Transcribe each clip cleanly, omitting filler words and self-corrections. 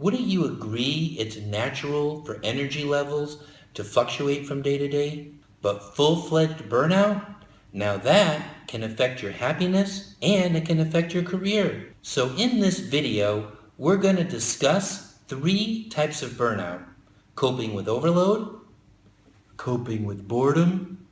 Wouldn't you agree it's natural for energy levels to fluctuate from day to day? But full-fledged burnout? Now that can affect your happiness and it can affect your career. So in this video, we're going to discuss 3 types of burnout: coping with overload, coping with boredom,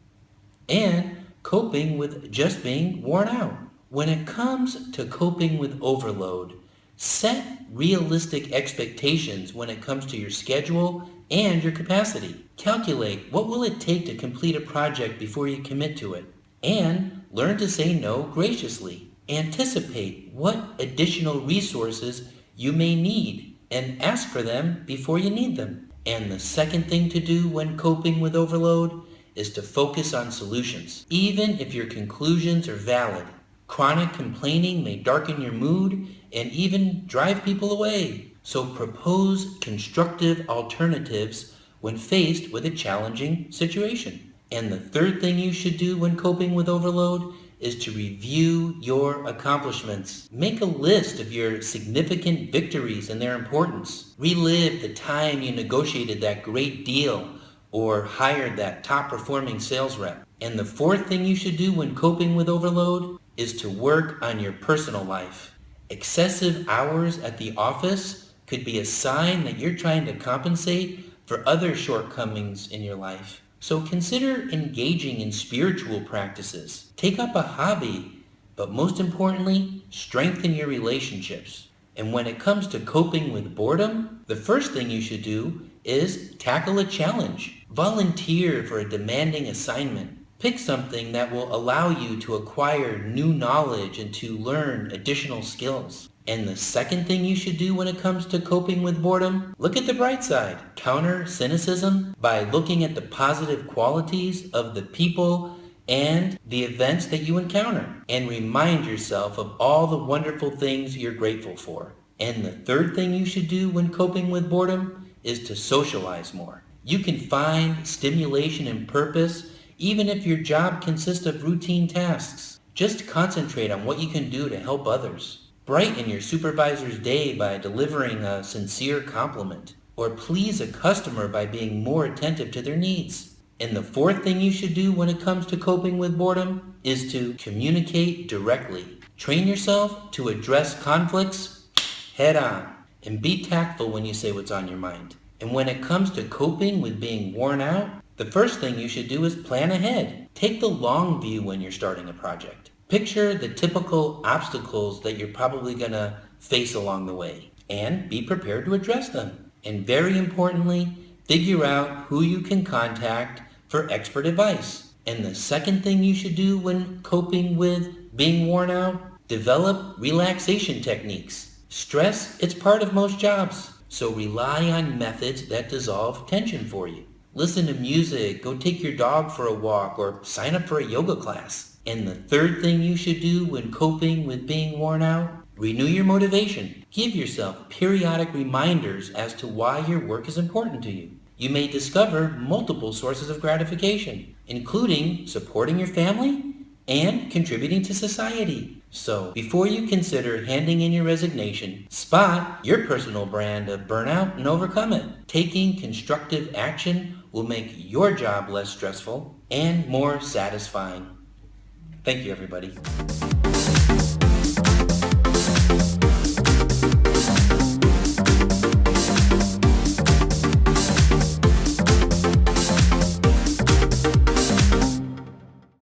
and coping with just being worn out. When it comes to coping with overload, set realistic expectations when it comes to your schedule and your capacity. Calculate what will it take to complete a project before you commit to it, and learn to say no graciously. Anticipate what additional resources you may need and ask for them before you need them. And the second thing to do when coping with overload is to focus on solutions, even if your conclusions are valid. Chronic complaining may darken your mood and even drive people away. So propose constructive alternatives when faced with a challenging situation. And the third thing you should do when coping with overload is to review your accomplishments. Make a list of your significant victories and their importance. Relive the time you negotiated that great deal or hired that top-performing sales rep. And the fourth thing you should do when coping with overload is to work on your personal life. Excessive hours at the office could be a sign that you're trying to compensate for other shortcomings in your life. So consider engaging in spiritual practices. Take up a hobby, but most importantly, strengthen your relationships. And when it comes to coping with boredom, the first thing you should do is tackle a challenge. Volunteer for a demanding assignment. Pick something that will allow you to acquire new knowledge and to learn additional skills. And the second thing you should do when it comes to coping with boredom, look at the bright side. Counter cynicism by looking at the positive qualities of the people and the events that you encounter. And remind yourself of all the wonderful things you're grateful for. And the third thing you should do when coping with boredom is to socialize more. You can find stimulation and purpose even if your job consists of routine tasks. Just concentrate on what you can do to help others. Brighten your supervisor's day by delivering a sincere compliment, or please a customer by being more attentive to their needs. And the fourth thing you should do when it comes to coping with boredom is to communicate directly. Train yourself to address conflicts head on, and be tactful when you say what's on your mind. And when it comes to coping with being worn out, the first thing you should do is plan ahead. Take the long view when you're starting a project. Picture the typical obstacles that you're probably going to face along the way, and be prepared to address them. And very importantly, figure out who you can contact for expert advice. And the second thing you should do when coping with being worn out, develop relaxation techniques. Stress, it's part of most jobs, so rely on methods that dissolve tension for you. Listen to music, go take your dog for a walk, or sign up for a yoga class. And the third thing you should do when coping with being worn out, renew your motivation. Give yourself periodic reminders as to why your work is important to you. You may discover multiple sources of gratification, including supporting your family and contributing to society. So, before you consider handing in your resignation, spot your personal brand of burnout and overcome it. Taking constructive action will make your job less stressful and more satisfying. Thank you, everybody.